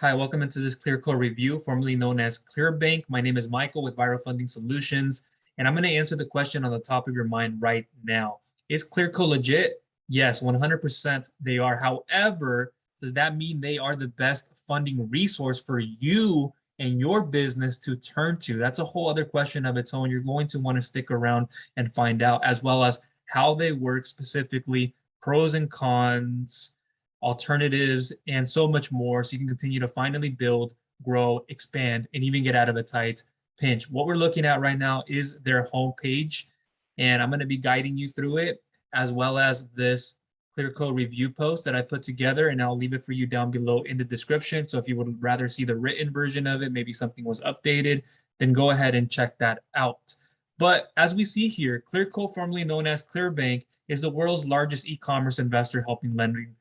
Hi, welcome into this Clearco Review, formerly known as Clearrbanc. My name is Michael with Viral Funding Solutions, and I'm going to answer the question on the top of your mind right now. Is Clearco legit? Yes, 100% they are. However, does that mean they are the best funding resource for you and your business to turn to? That's a whole other question of its own. You're going to want to stick around and find out, as well as how they work specifically, pros and cons, alternatives, and so much more, so you can continue to finally build, grow, expand, and even get out of a tight pinch. What we're looking at right now is their homepage, and I'm going to be guiding you through it, as well as this Clearco review post that I put together, and I'll leave it for you down below in the description. So if you would rather see the written version of it, maybe something was updated, then go ahead and check that out. But as we see here, Clearco, formerly known as Clearrbanc, is the world's largest e-commerce investor, helping lend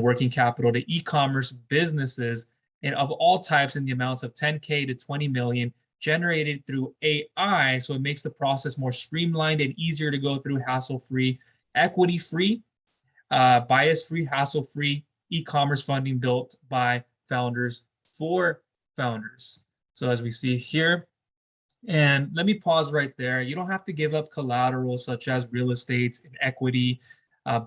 working capital to e-commerce businesses and of all types in the amounts of 10K to 20 million, generated through AI. So it makes the process more streamlined and easier to go through, hassle-free, equity-free, bias-free, hassle-free e-commerce funding built by founders for founders. So as we see here, and let me pause right there. You don't have to give up collateral such as real estate and equity,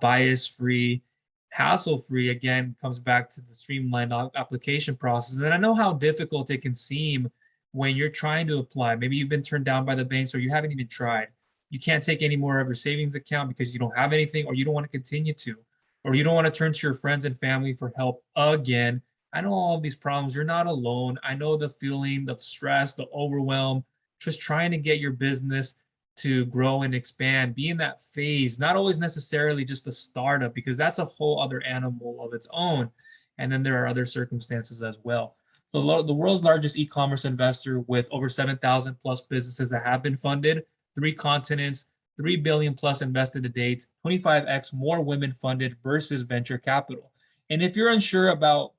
bias-free, hassle-free. Again, comes back to the streamlined application process. And I know how difficult it can seem when you're trying to apply. Maybe you've been turned down by the banks, or you haven't even tried. You can't take any more of your savings account because you don't have anything, or you don't want to continue to, or you don't want to turn to your friends and family for help again. I know all of these problems. You're not alone. I know the feeling of stress, the overwhelm, just trying to get your business to grow and expand, be in that phase, not always necessarily just a startup, because that's a whole other animal of its own. And then there are other circumstances as well. So the world's largest e-commerce investor with over 7,000 plus businesses that have been funded, 3 continents, 3 billion plus invested to date, 25x more women funded versus venture capital. And if you're unsure about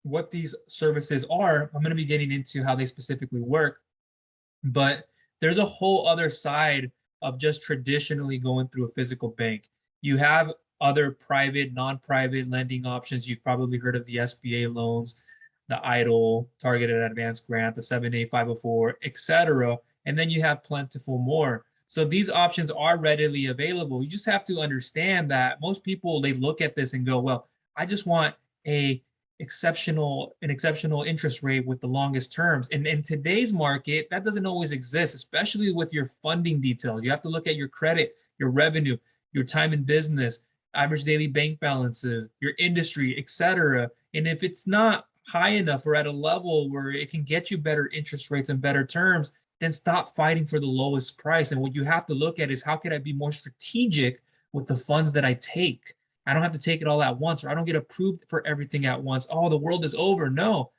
what these services are, I'm going to be getting into how they specifically work. But there's a whole other side of just traditionally going through a physical bank. You have other private, non-private lending options. You've probably heard of the SBA loans, the EIDL, Targeted Advance grant, the 7A 504, etc. And then you have plentiful more. So these options are readily available. You just have to understand that most people, they look at this and go, well, I just want an exceptional interest rate with the longest terms. And in today's market, that doesn't always exist, especially with your funding details. You have to look at your credit, your revenue, your time in business, average daily bank balances, your industry, etc. And if it's not high enough or at a level where it can get you better interest rates and better terms, then stop fighting for the lowest price. And what you have to look at is, how can I be more strategic with the funds that I take? I don't have to take it all at once, or I don't get approved for everything at once. Oh, the world is over. No.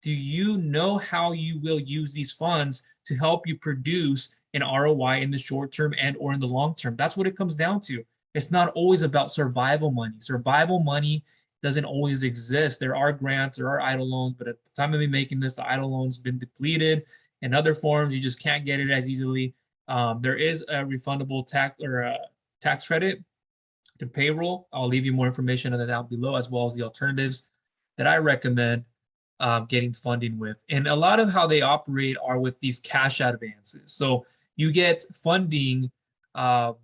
Do you know how you will use these funds to help you produce an ROI in the short term and or in the long term? That's what it comes down to. It's not always about survival money. Survival money doesn't always exist. There are grants, there are EIDL loans, but at the time of me making this, the EIDL loan's been depleted. In other forms, you just can't get it as easily. There is a refundable tax credit to payroll. I'll leave you more information on that down below, as well as the alternatives that I recommend getting funding with. And a lot of how they operate are with these cash advances. So you get funding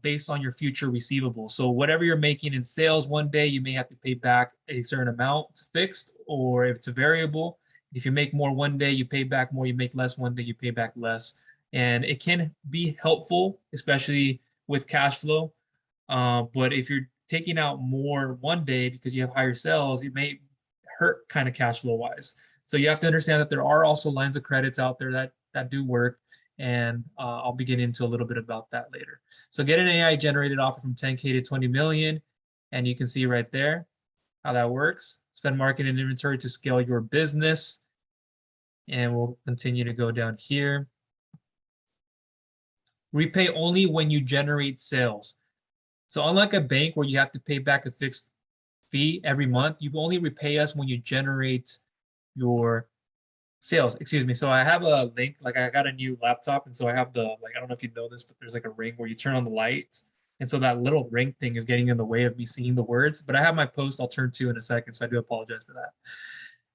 based on your future receivables. So whatever you're making in sales one day, you may have to pay back a certain amount fixed, or if it's a variable. If you make more one day, you pay back more. You make less one day, you pay back less. And it can be helpful, especially with cash flow. But if you're taking out more one day because you have higher sales, it may hurt kind of cash flow wise. So you have to understand that there are also lines of credits out there that do work. And I'll be getting into a little bit about that later. So get an AI generated offer from 10K to 20 million. And you can see right there how that works. Spend marketing and inventory to scale your business. And we'll continue to go down here. Repay only when you generate sales. So unlike a bank where you have to pay back a fixed fee every month, you only repay us when you generate your sales. Excuse me. So I have a link, like I got a new laptop, and so I have I don't know if you know this, but there's like a ring where you turn on the light. And so that little ring thing is getting in the way of me seeing the words. But I have my post I'll turn to in a second, so I do apologize for that.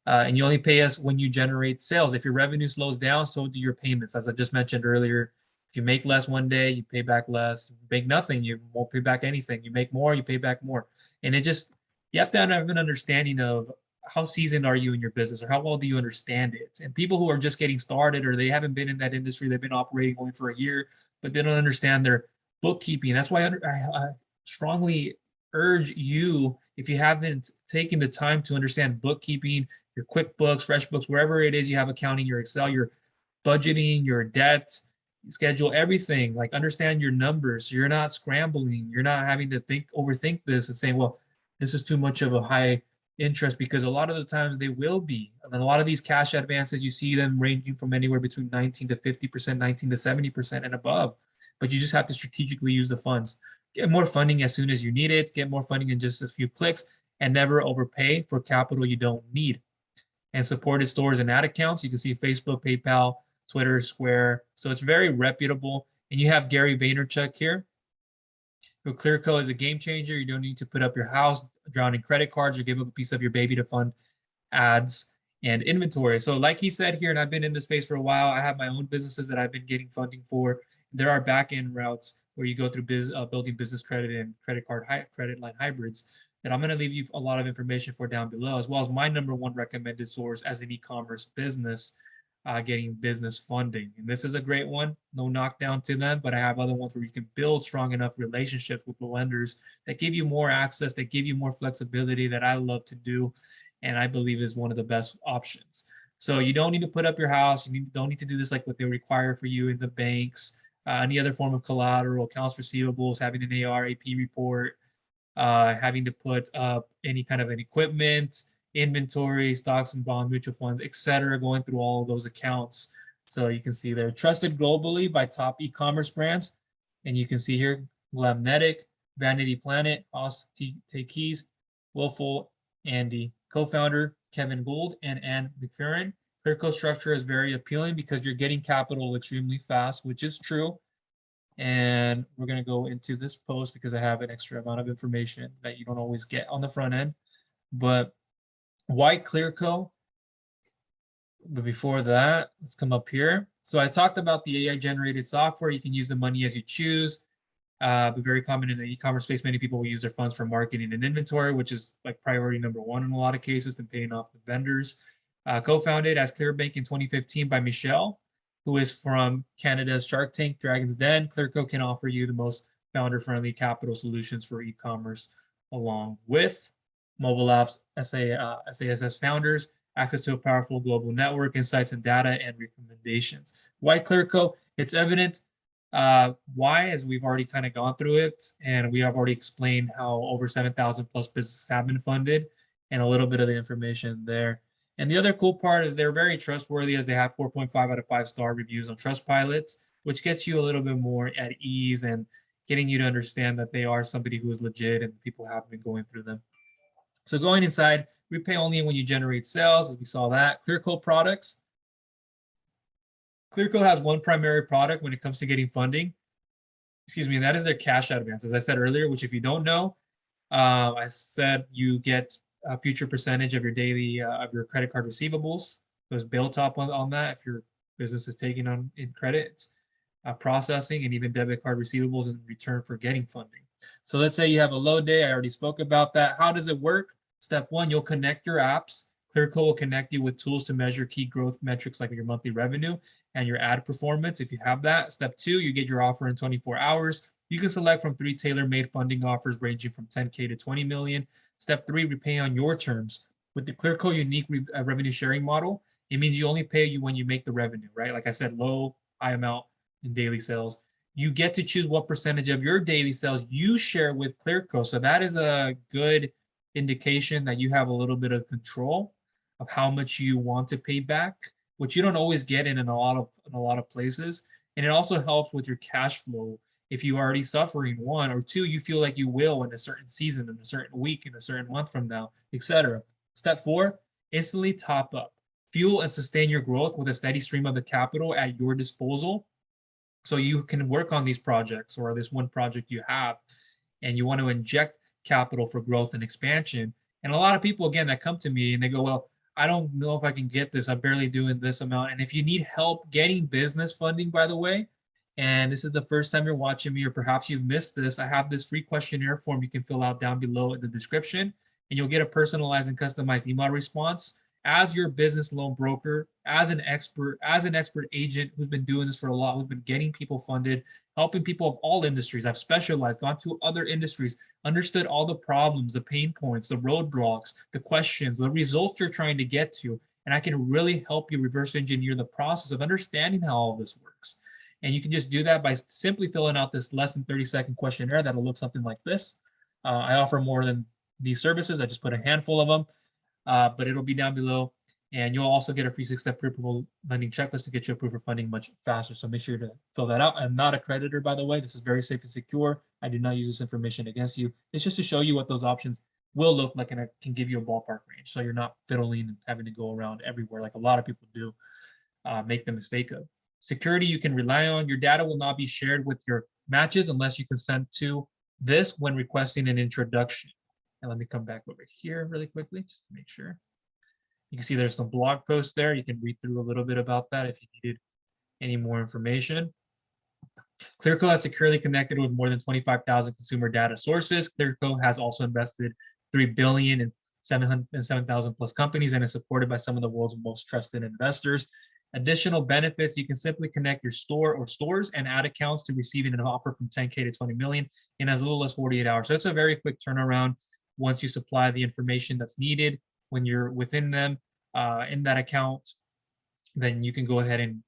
And you only pay us when you generate sales. If your revenue slows down, so do your payments. As I just mentioned earlier, if you make less one day, you pay back less. You make nothing, you won't pay back anything. You make more, you pay back more. And you have to have an understanding of how seasoned are you in your business, or how well do you understand it. And people who are just getting started, or they haven't been in that industry, they've been operating only for a year, but they don't understand their bookkeeping. That's why I strongly urge you, if you haven't taken the time to understand bookkeeping, your QuickBooks, FreshBooks, wherever it is you have accounting, your Excel, your budgeting, your debt schedule, everything, like understand your numbers. So you're not scrambling. You're not having to overthink this and saying, well, this is too much of a high interest, because a lot of the times they will be. And a lot of these cash advances, you see them ranging from anywhere between 19 to 50%, 19 to 70% and above. But you just have to strategically use the funds. Get more funding as soon as you need it, get more funding in just a few clicks, and never overpay for capital you don't need. And supported stores and ad accounts. You can see Facebook, PayPal, Twitter, Square. So it's very reputable. And you have Gary Vaynerchuk here. Your Clearco is a game changer. You don't need to put up your house, drown in credit cards, or give up a piece of your baby to fund ads and inventory. So like he said here, and I've been in this space for a while, I have my own businesses that I've been getting funding for. There are back-end routes where you go through building business credit and credit line hybrids that I'm going to leave you a lot of information for down below, as well as my #1 recommended source as an e-commerce business, getting business funding. And this is a great one. No knockdown to them, but I have other ones where you can build strong enough relationships with the lenders that give you more access, that give you more flexibility, that I love to do, and I believe is one of the best options. So you don't need to put up your house. Don't need to do this like what they require for you in the banks, any other form of collateral, accounts receivables, having an AR, AP report, having to put up any kind of an equipment, inventory, stocks and bond, mutual funds, etc., going through all of those accounts. So you can see they're trusted globally by top e-commerce brands. And you can see here, Glamnetic, Vanity Planet, Os Keys, Willful, Andy, co-founder Kevin Gould, and Ann McFerrin. Clearco structure is very appealing because you're getting capital extremely fast, which is true. And we're going to go into this post because I have an extra amount of information that you don't always get on the front end. But why Clearco? But before that, let's come up here. So I talked about the AI generated software. You can use the money as you choose. But very common in the e-commerce space. Many people will use their funds for marketing and inventory, which is like priority #1 in a lot of cases, than paying off the vendors. Co-founded as Clearrbanc in 2015 by Michelle, who is from Canada's Shark Tank, Dragon's Den. Clearco can offer you the most founder-friendly capital solutions for e-commerce, along with mobile apps, SaaS founders, access to a powerful global network, insights and data, and recommendations. Why Clearco? It's evident. Why, as we've already kind of gone through it, and we have already explained how over 7,000 plus businesses have been funded, and a little bit of the information there. And the other cool part is they're very trustworthy, as they have 4.5 out of 5-star reviews on Trustpilot, which gets you a little bit more at ease and getting you to understand that they are somebody who is legit and people have been going through them. So going inside, repay only when you generate sales, as we saw that. Clearco products. Clearco has one primary product when it comes to getting funding. Excuse me, and that is their cash advance, as I said earlier, which if you don't know, I said you get a future percentage of your daily of your credit card receivables. So it's built up on that if your business is taking on in credit, processing, and even debit card receivables in return for getting funding. So let's say you have a low day. I already spoke about that. How does it work? Step 1, you'll connect your apps. Clearco will connect you with tools to measure key growth metrics like your monthly revenue and your ad performance if you have that. Step 2, you get your offer in 24 hours. You can select from 3 tailor-made funding offers ranging from 10K to 20 million. Step 3, repay on your terms. With the Clearco unique revenue sharing model, it means you only pay you when you make the revenue, right? Like I said, low, high amount in daily sales. You get to choose what percentage of your daily sales you share with Clearco. So that is a good indication that you have a little bit of control of how much you want to pay back, which you don't always get in a lot of places. And it also helps with your cash flow. If you are already suffering, 1 or 2, you feel like you will in a certain season, in a certain week, in a certain month from now, etc. Step 4, instantly top up. Fuel and sustain your growth with a steady stream of the capital at your disposal. So you can work on these projects or this one project you have, and you want to inject capital for growth and expansion. And a lot of people, again, that come to me and they go, well, I don't know if I can get this. I'm barely doing this amount. And if you need help getting business funding, by the way, and this is the first time you're watching me, or perhaps you've missed this, I have this free questionnaire form you can fill out down below in the description, and you'll get a personalized and customized email response as your business loan broker, as an expert agent who's been doing this for a lot, who's been getting people funded, helping people of all industries. I've specialized, gone to other industries, understood all the problems, the pain points, the roadblocks, the questions, the results you're trying to get to. And I can really help you reverse engineer the process of understanding how all this works. And you can just do that by simply filling out this less than 30-second questionnaire that'll look something like this. I offer more than these services. I just put a handful of them, but it'll be down below. And you'll also get a free 6-step pre-approval lending checklist to get you approved for funding much faster. So make sure to fill that out. I'm not a creditor, by the way. This is very safe and secure. I do not use this information against you. It's just to show you what those options will look like, and I can give you a ballpark range. So you're not fiddling and having to go around everywhere like a lot of people do make the mistake of. Security you can rely on. Your data will not be shared with your matches unless you consent to this when requesting an introduction. And let me come back over here really quickly just to make sure. You can see there's some blog posts there. You can read through a little bit about that if you needed any more information. Clearco has securely connected with more than 25,000 consumer data sources. Clearco has also invested $3 billion in 7,000 plus companies and is supported by some of the world's most trusted investors. Additional benefits, you can simply connect your store or stores and add accounts to receiving an offer from 10K to 20 million in as little as 48 hours. So it's a very quick turnaround once you supply the information that's needed. When you're within them in that account, then you can go ahead and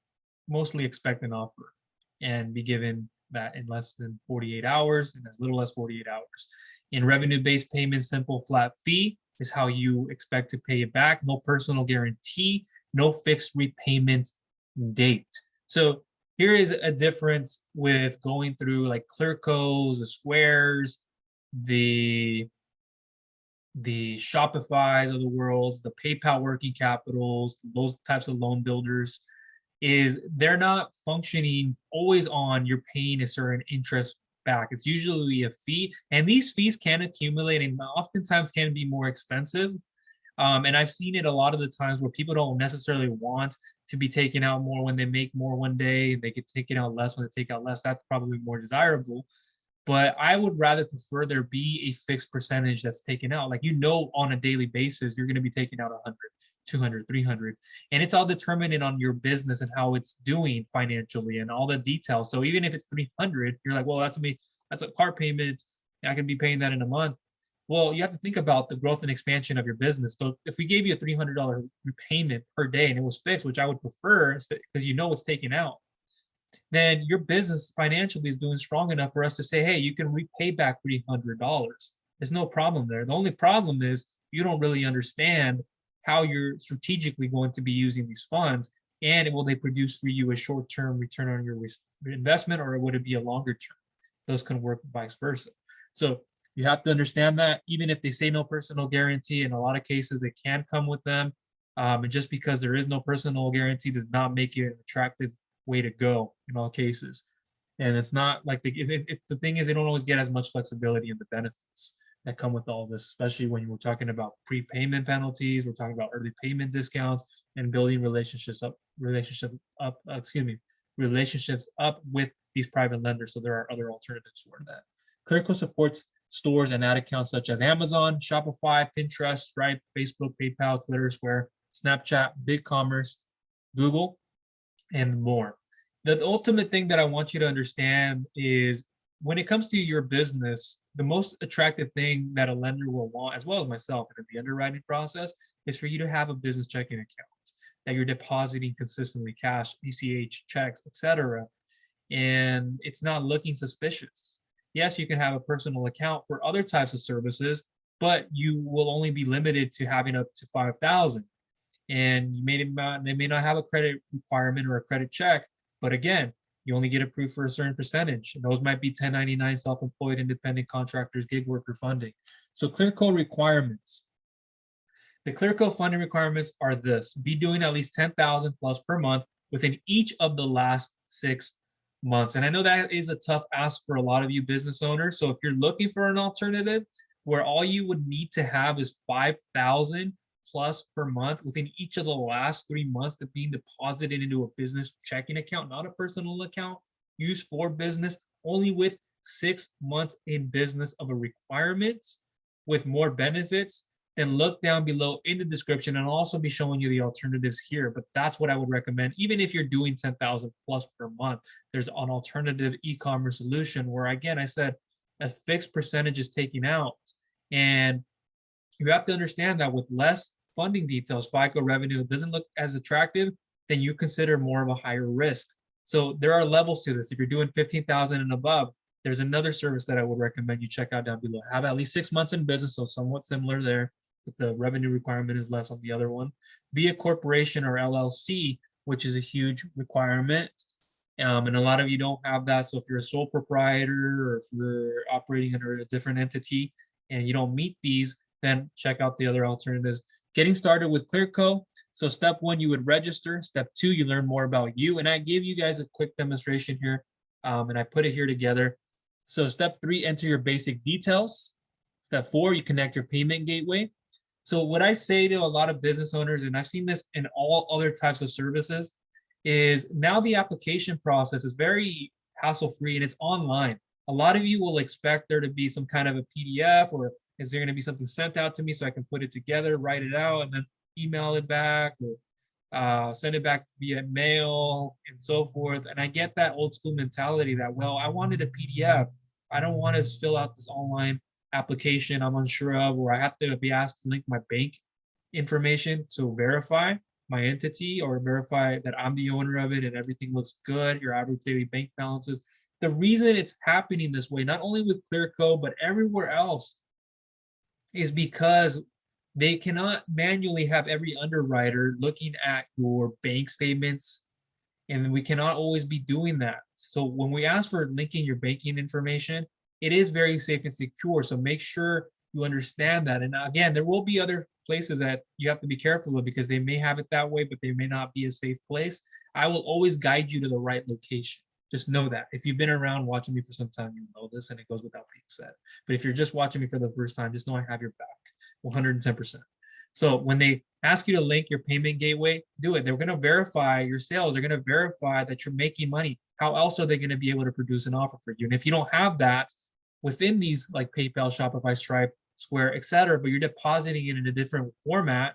mostly expect an offer and be given that in less than 48 hours and as little as 48 hours. In revenue-based payments, simple flat fee is how you expect to pay it back. No personal guarantee, no fixed repayment date. So here is a difference with going through like Clearco's, the Squares, the Shopify's of the world, the PayPal working capitals, those types of loan builders, is they're not functioning always on you're paying a certain interest back. It's usually a fee, and these fees can accumulate and oftentimes can be more expensive. And I've seen it a lot of the times where people don't necessarily want to be taken out more when they make more one day. They get taken out less when they take out less. That's probably more desirable. But I would rather prefer there be a fixed percentage that's taken out. Like, on a daily basis, you're going to be taking out 100, 200, 300. And it's all determined on your business and how it's doing financially and all the details. So even if it's 300, you're like, well, that's a car payment. I can be paying that in a month. Well, you have to think about the growth and expansion of your business. So if we gave you a $300 repayment per day and it was fixed, which I would prefer because it's taken out, then your business financially is doing strong enough for us to say, hey, you can repay back $300. There's no problem there. The only problem is you don't really understand how you're strategically going to be using these funds, and will they produce for you a short-term return on your investment, or would it be a longer term? Those can work vice versa. So you have to understand that even if they say no personal guarantee, in a lot of cases they can come with them. And just because there is no personal guarantee does not make it an attractive way to go in all cases. And it's not like the thing is, they don't always get as much flexibility in the benefits that come with all this, especially when we're talking about prepayment penalties, we're talking about early payment discounts, and building relationships up with these private lenders. So there are other alternatives for that. Clearco supports stores and ad accounts such as Amazon, Shopify, Pinterest, Stripe, Facebook, PayPal, Twitter, Square, Snapchat, BigCommerce, Google, and more. The ultimate thing that I want you to understand is when it comes to your business, the most attractive thing that a lender will want, as well as myself in the underwriting process, is for you to have a business checking account that you're depositing consistently cash, ACH, checks, etc. And it's not looking suspicious. Yes, you can have a personal account for other types of services, but you will only be limited to having up to 5,000. And they may not have a credit requirement or a credit check, but again, you only get approved for a certain percentage. And those might be 1099, self-employed, independent contractors, gig worker funding. So Clearco requirements. The Clearco funding requirements are this: be doing at least 10,000 plus per month within each of the last 6 months. And I know that is a tough ask for a lot of you business owners. So if you're looking for an alternative where all you would need to have is 5,000 plus per month within each of the last 3 months that being deposited into a business checking account, not a personal account used for business, only with 6 months in business of a requirement with more benefits, then look down below in the description, and I'll also be showing you the alternatives here. But that's what I would recommend. Even if you're doing 10,000 plus per month, there's an alternative e-commerce solution where, again, I said a fixed percentage is taken out. And you have to understand that with less funding details, FICO revenue doesn't look as attractive, then you consider more of a higher risk. So there are levels to this. If you're doing 15,000 and above, there's another service that I would recommend you check out down below. Have at least 6 months in business, so somewhat similar there, but the revenue requirement is less on the other one. Be a corporation or LLC, which is a huge requirement. And a lot of you don't have that. So if you're a sole proprietor or if you're operating under a different entity and you don't meet these, then check out the other alternatives. Getting started with Clearco. So step 1, you would register. Step 2, you learn more about you. And I gave you guys a quick demonstration here, and I put it here together. So step 3, enter your basic details. Step 4, you connect your payment gateway. So what I say to a lot of business owners, and I've seen this in all other types of services, is now the application process is very hassle-free and it's online. A lot of you will expect there to be some kind of a PDF, or is there going to be something sent out to me so I can put it together, write it out, and then email it back, or send it back via mail and so forth. And I get that old school mentality that, well, I wanted a PDF. I don't want to fill out this online application I'm unsure of, or I have to be asked to link my bank information to verify my entity or verify that I'm the owner of it and everything looks good, your average daily bank balances. The reason it's happening this way, not only with Clearco, but everywhere else, is because they cannot manually have every underwriter looking at your bank statements, and we cannot always be doing that. So when we ask for linking your banking information, it is very safe and secure. So make sure you understand that. And again, there will be other places that you have to be careful of because they may have it that way, but they may not be a safe place. I will always guide you to the right location. Just know that. If you've been around watching me for some time, you know this, and it goes without being said. But if you're just watching me for the first time, just know I have your back 110%. So when they ask you to link your payment gateway, do it. They're going to verify your sales. They're going to verify that you're making money. How else are they going to be able to produce an offer for you? And if you don't have that within these like PayPal, Shopify, Stripe, Square, etc., but you're depositing it in a different format,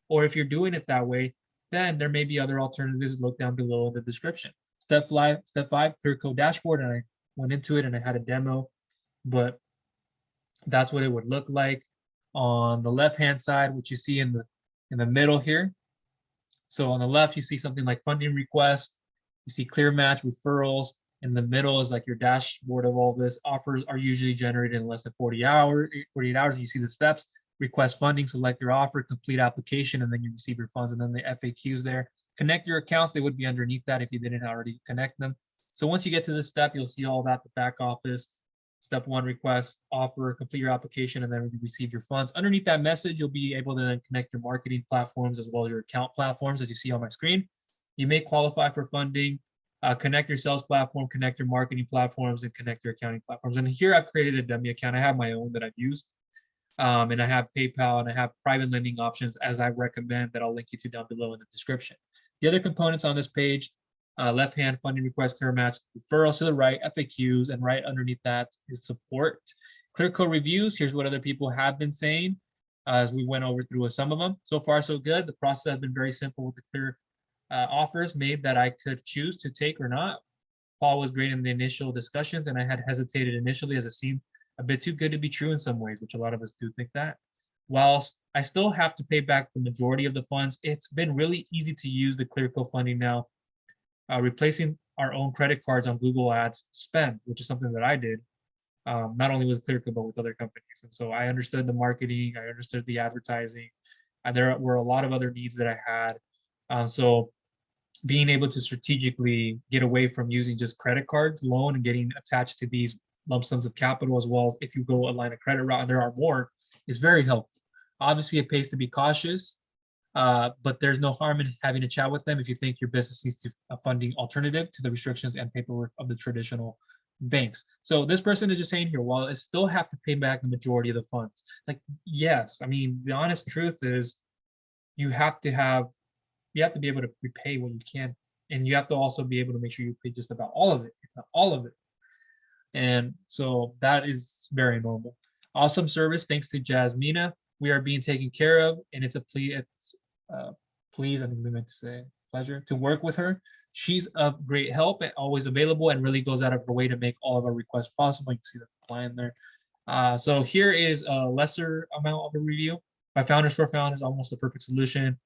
or if you're doing it that way, then there may be other alternatives. Look down below in the description. Step 5, Clearco dashboard, and I went into it and I had a demo, but that's what it would look like. On the left-hand side, which you see in the middle here. So on the left, you see something like funding request. You see clear match referrals. In the middle is like your dashboard of all this. Offers are usually generated in less than 48 hours. You see the steps. Request funding, select your offer, complete application, and then you receive your funds. And then the FAQs there. Connect your accounts. They would be underneath that if you didn't already connect them. So once you get to this step, you'll see all that, the back office. Step 1, request, offer, complete your application, and then you receive your funds. Underneath that message, you'll be able to then connect your marketing platforms as well as your account platforms, as you see on my screen. You may qualify for funding, connect your sales platform, connect your marketing platforms, and connect your accounting platforms. And here I've created a dummy account. I have my own that I've used, and I have PayPal, and I have private lending options as I recommend that I'll link you to down below in the description. The other components on this page, left-hand funding request, clear match, referrals to the right, FAQs, and right underneath that is support. Clearco Reviews, here's what other people have been saying as we went over through some of them. So far, so good. The process has been very simple with the clear offers made that I could choose to take or not. Paul was great in the initial discussions, and I had hesitated initially as it seemed a bit too good to be true in some ways, which a lot of us do think that. Whilst I still have to pay back the majority of the funds, it's been really easy to use the Clearco funding now, replacing our own credit cards on Google Ads spend, which is something that I did, not only with Clearco, but with other companies. And so I understood the marketing, I understood the advertising, and there were a lot of other needs that I had. So being able to strategically get away from using just credit cards, loan, and getting attached to these lump sums of capital, as well as if you go a line of credit route, and there are more, is very helpful. Obviously, it pays to be cautious, but there's no harm in having a chat with them if you think your business needs a funding alternative to the restrictions and paperwork of the traditional banks. So this person is just saying here, while I still have to pay back the majority of the funds. Like, yes, I mean, the honest truth is you have to be able to repay what you can, and you have to also be able to make sure you pay just about all of it, if not all of it. And so that is very normal. Awesome service. Thanks to Jasmina. We are being taken care of, and it's a plea. It's please, I think we meant to say pleasure to work with her. She's of great help and always available, and really goes out of her way to make all of our requests possible. You can see the plan there. So here is a lesser amount of a review by Founders for Founders, almost a perfect solution.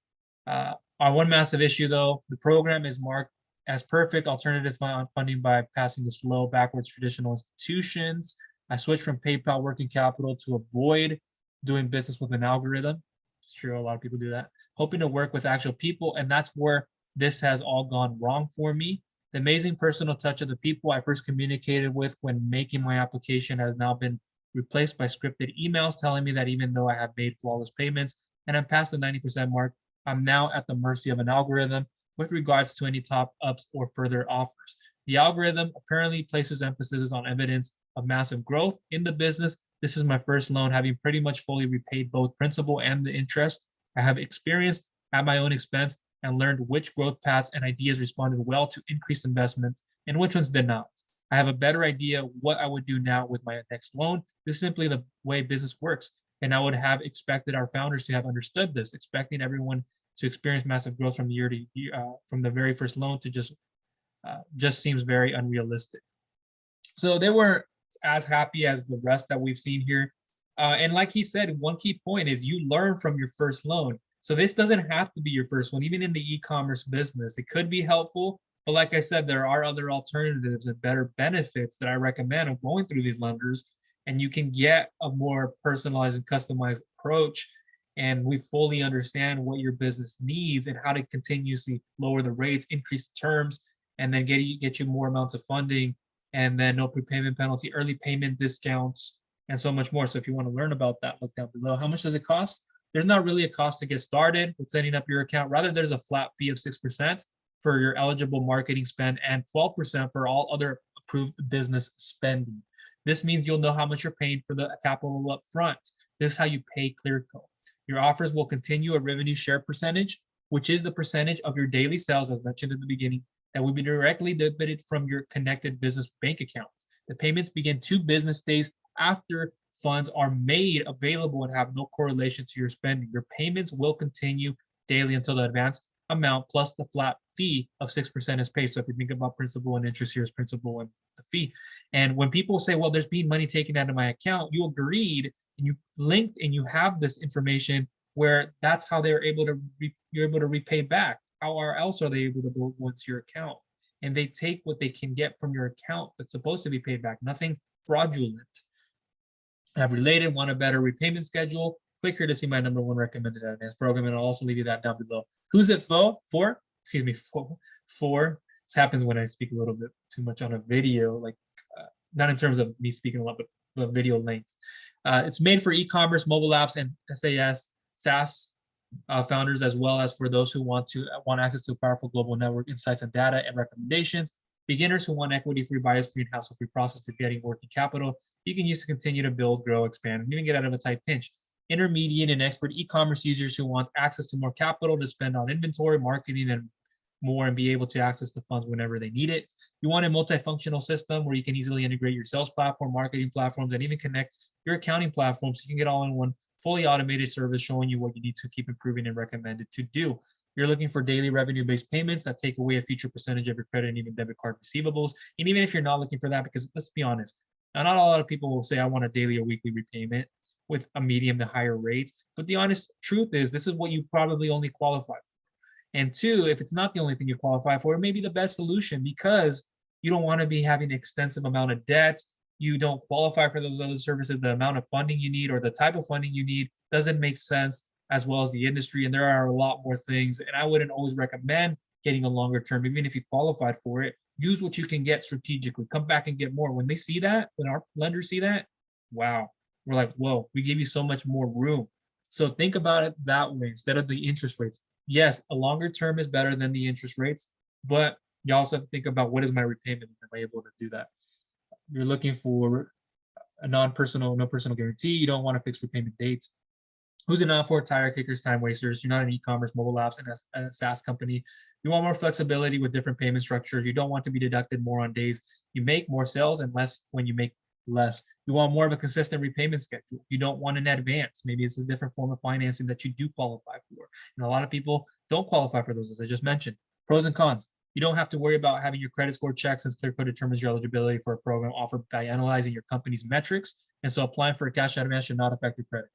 Our one massive issue, though, the program is marked as perfect alternative funding by passing the slow, backwards traditional institutions. I switched from PayPal working capital to avoid doing business with an algorithm. It's true, a lot of people do that. Hoping to work with actual people, and that's where this has all gone wrong for me. The amazing personal touch of the people I first communicated with when making my application has now been replaced by scripted emails telling me that even though I have made flawless payments and I'm past the 90% mark, I'm now at the mercy of an algorithm with regards to any top ups or further offers. The algorithm apparently places emphasis on evidence of massive growth in the business. This is my first loan, having pretty much fully repaid both principal and the interest. I have experienced at my own expense and learned which growth paths and ideas responded well to increased investment and which ones did not. I have a better idea what I would do now with my next loan. This is simply the way business works. And I would have expected our founders to have understood this, expecting everyone to experience massive growth from year to year, from the very first loan to just seems very unrealistic. So they weren't as happy as the rest that we've seen here. And like he said, one key point is you learn from your first loan. So this doesn't have to be your first one, even in the e-commerce business. It could be helpful, but like I said, there are other alternatives and better benefits that I recommend of going through these lenders, and you can get a more personalized and customized approach. And we fully understand what your business needs and how to continuously lower the rates, increase the terms, and then get you more amounts of funding, and then no prepayment penalty, early payment discounts, and so much more. So if you want to learn about that, look down below. How much does it cost? There's not really a cost to get started with setting up your account. Rather, there's a flat fee of 6% for your eligible marketing spend and 12% for all other approved business spending. This means you'll know how much you're paying for the capital up front. This is how you pay Clearco. Your offers will continue a revenue share percentage, which is the percentage of your daily sales, as mentioned in the beginning, that will be directly debited from your connected business bank account. The payments begin 2 business days after funds are made available and have no correlation to your spending. Your payments will continue daily until the advanced amount plus the flat fee of 6% is paid. So if you think about principal and interest, here's principal and the fee. And when people say, well, there's being money taken out of my account, you agreed and you linked and you have this information where that's how they're able to you're able to repay back. How else are they able to go into your account? And they take what they can get from your account that's supposed to be paid back, nothing fraudulent. Have related, want a better repayment schedule? Click here to see my #1 recommended advance program, and I'll also leave you that down below. Who's it for? Excuse me, for. This happens when I speak a little bit too much on a video, like not in terms of me speaking a lot, but the video length. It's made for e-commerce, mobile apps, and SaaS founders, as well as for those who want access to a powerful global network, insights and data and recommendations. Beginners who want equity-free, bias-free, and hassle-free process to getting working capital you can use to continue to build, grow, expand, and even get out of a tight pinch. Intermediate and expert e-commerce users who want access to more capital to spend on inventory, marketing, and more, and be able to access the funds whenever they need it. You want a multifunctional system where you can easily integrate your sales platform, marketing platforms, and even connect your accounting platform so you can get all in one fully automated service showing you what you need to keep improving and recommended to do. You're looking for daily revenue-based payments that take away a future percentage of your credit and even debit card receivables. And even if you're not looking for that, because let's be honest, not a lot of people will say, I want a daily or weekly repayment with a medium to higher rate. But the honest truth is, this is what you probably only qualify for. And 2, if it's not the only thing you qualify for, it may be the best solution because you don't want to be having an extensive amount of debt. You don't qualify for those other services. The amount of funding you need or the type of funding you need doesn't make sense, as well as the industry. And there are a lot more things. And I wouldn't always recommend getting a longer term, even if you qualified for it. Use what you can get strategically. Come back and get more. When they see that, when our lenders see that, wow, we're like, whoa, we give you so much more room. So think about it that way instead of the interest rates. Yes, a longer term is better than the interest rates, but you also have to think about what is my repayment? Am I able to do that? You're looking for a no personal guarantee. You don't want a fixed repayment date. Who's it not for? Tire kickers, time wasters. You're not an e-commerce, mobile apps, and a SaaS company. You want more flexibility with different payment structures. You don't want to be deducted more on days you make more sales and less when you make less. You want more of a consistent repayment schedule. You don't want an advance. Maybe it's a different form of financing that you do qualify for. And a lot of people don't qualify for those, as I just mentioned. Pros and cons. You don't have to worry about having your credit score checked since Clearco determines your eligibility for a program offered by analyzing your company's metrics. And so applying for a cash advance should not affect your credit.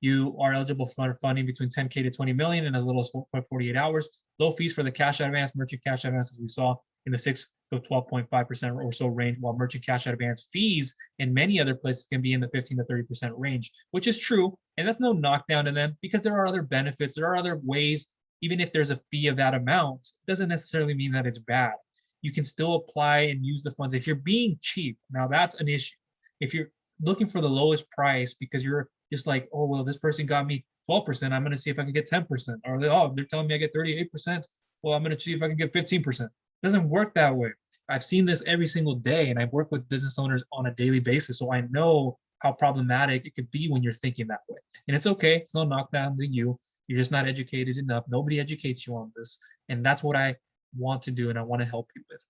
You are eligible for funding between 10K to 20 million in as little as 48 hours. Low fees for the cash advance, merchant cash advance, as we saw, in the 6 to 12.5% or so range, while merchant cash advance fees in many other places can be in the 15 to 30% range, which is true. And that's no knockdown to them because there are other benefits. There are other ways. Even if there's a fee of that amount, it doesn't necessarily mean that it's bad. You can still apply and use the funds. If you're being cheap, now that's an issue. If you're looking for the lowest price because you're just like, oh, well, this person got me 12%. I'm going to see if I can get 10%. Or, oh, they're telling me I get 38%. Well, I'm going to see if I can get 15%. It doesn't work that way. I've seen this every single day, and I work with business owners on a daily basis. So I know how problematic it could be when you're thinking that way. And it's okay. It's no knockdown to you. You're just not educated enough. Nobody educates you on this. And that's what I want to do, and I want to help you with.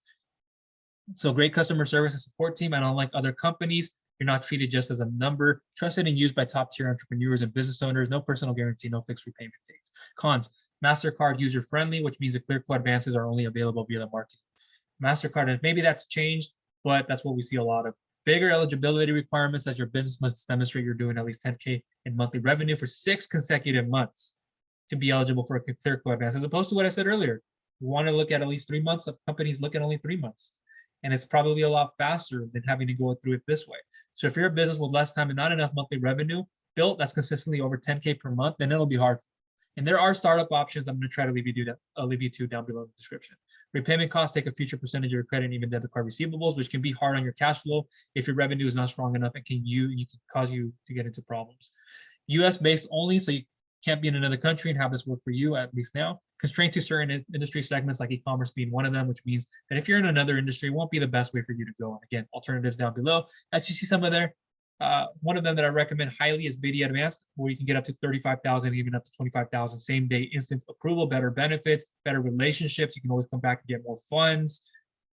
So great customer service and support team. And unlike other companies, you're not treated just as a number, trusted and used by top-tier entrepreneurs and business owners. No personal guarantee, no fixed repayment dates. Cons, MasterCard user-friendly, which means the Clearco advances are only available via the marketing. MasterCard, and maybe that's changed, but that's what we see a lot of. Bigger eligibility requirements as your business must demonstrate you're doing at least 10K in monthly revenue for 6 consecutive months to be eligible for a Clearco advance, as opposed to what I said earlier. You want to look at least 3 months. Of companies look at only 3 months. And it's probably a lot faster than having to go through it this way. So if you're a business with less time and not enough monthly revenue built that's consistently over 10K per month, then it'll be hard. And there are startup options. I'm going to try to leave you two down below in the description. Repayment costs take a future percentage of your credit and even debit card receivables, which can be hard on your cash flow if your revenue is not strong enough and can cause you to get into problems. US based only, so you can't be in another country and have this work for you, at least now. Constrained to certain industry segments like e-commerce being one of them, which means that if you're in another industry, it won't be the best way for you to go. And again, alternatives down below. As you see some of there, one of them that I recommend highly is BD Advance, where you can get up to 35,000, even up to 25,000, same day instant approval, better benefits, better relationships. You can always come back and get more funds,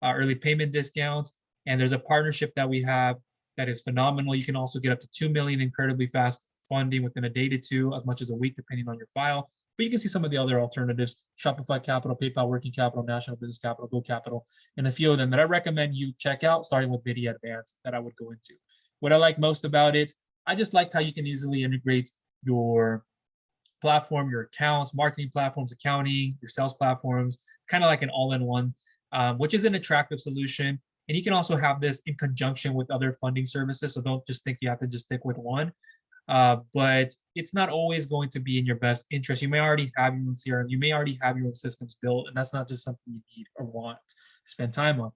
early payment discounts. And there's a partnership that we have that is phenomenal. You can also get up to 2 million incredibly fast funding within a day to two, as much as a week, depending on your file. But you can see some of the other alternatives: Shopify Capital, PayPal Working Capital, National Business Capital, Go Capital, and a few of them that I recommend you check out, starting with BD Advance that I would go into. What I like most about it, I just liked how you can easily integrate your platform, your accounts, marketing platforms, accounting, your sales platforms, kind of like an all-in-one, which is an attractive solution. And you can also have this in conjunction with other funding services. So don't just think you have to just stick with one. But it's not always going to be in your best interest. You may already have your own CRM, you may already have your own systems built, and that's not just something you need or want to spend time on.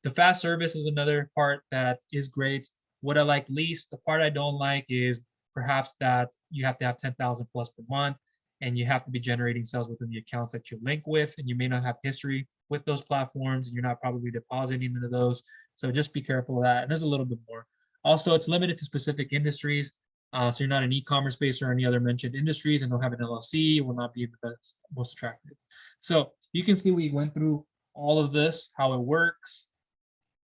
The fast service is another part that is great. What I like least, the part I don't like, is perhaps that you have to have 10,000 plus per month, and you have to be generating sales within the accounts that you link with, and you may not have history with those platforms, and you're not probably depositing into those. So just be careful of that. And there's a little bit more. Also, it's limited to specific industries. So you're not an e-commerce based or any other mentioned industries, and don't have an LLC, will not be the best, most attractive. So you can see we went through all of this, how it works.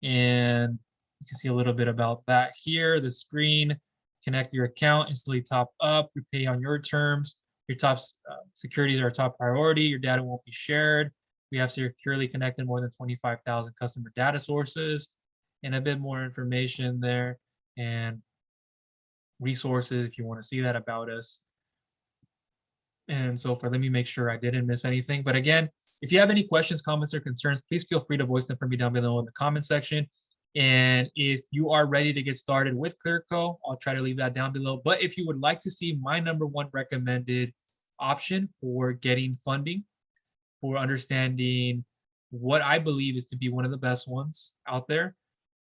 And you can see a little bit about that here. The screen, connect your account, instantly top up, repay on your terms. Your top securities are a top priority. Your data won't be shared. We have securely connected more than 25,000 customer data sources, and a bit more information there and resources if you want to see that about us. And so let me make sure I didn't miss anything. But again, if you have any questions, comments, or concerns, please feel free to voice them for me down below in the comment section. And if you are ready to get started with Clearco, I'll try to leave that down below. But if you would like to see my #1 recommended option for getting funding, for understanding what I believe is to be one of the best ones out there,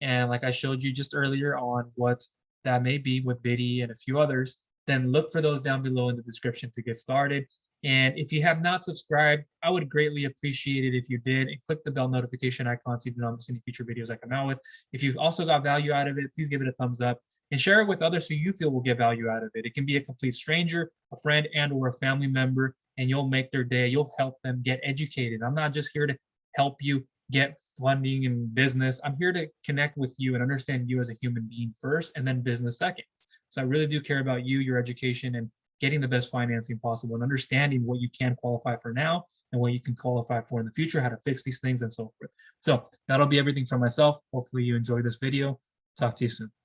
and like I showed you just earlier on what that may be with Biddy and a few others, then look for those down below in the description to get started. And if you have not subscribed, I would greatly appreciate it if you did, and click the bell notification icon so you do not miss any future videos I come out with. If you've also got value out of it, please give it a thumbs up. and share it with others who you feel will get value out of it. It can be a complete stranger, a friend, and or a family member, and you'll make their day. You'll help them get educated. I'm not just here to help you get funding and business. I'm here to connect with you and understand you as a human being first, and then business second. So I really do care about you, your education, and getting the best financing possible, and understanding what you can qualify for now and what you can qualify for in the future, how to fix these things, and so forth. So that'll be everything from myself. Hopefully you enjoyed this video. Talk to you soon.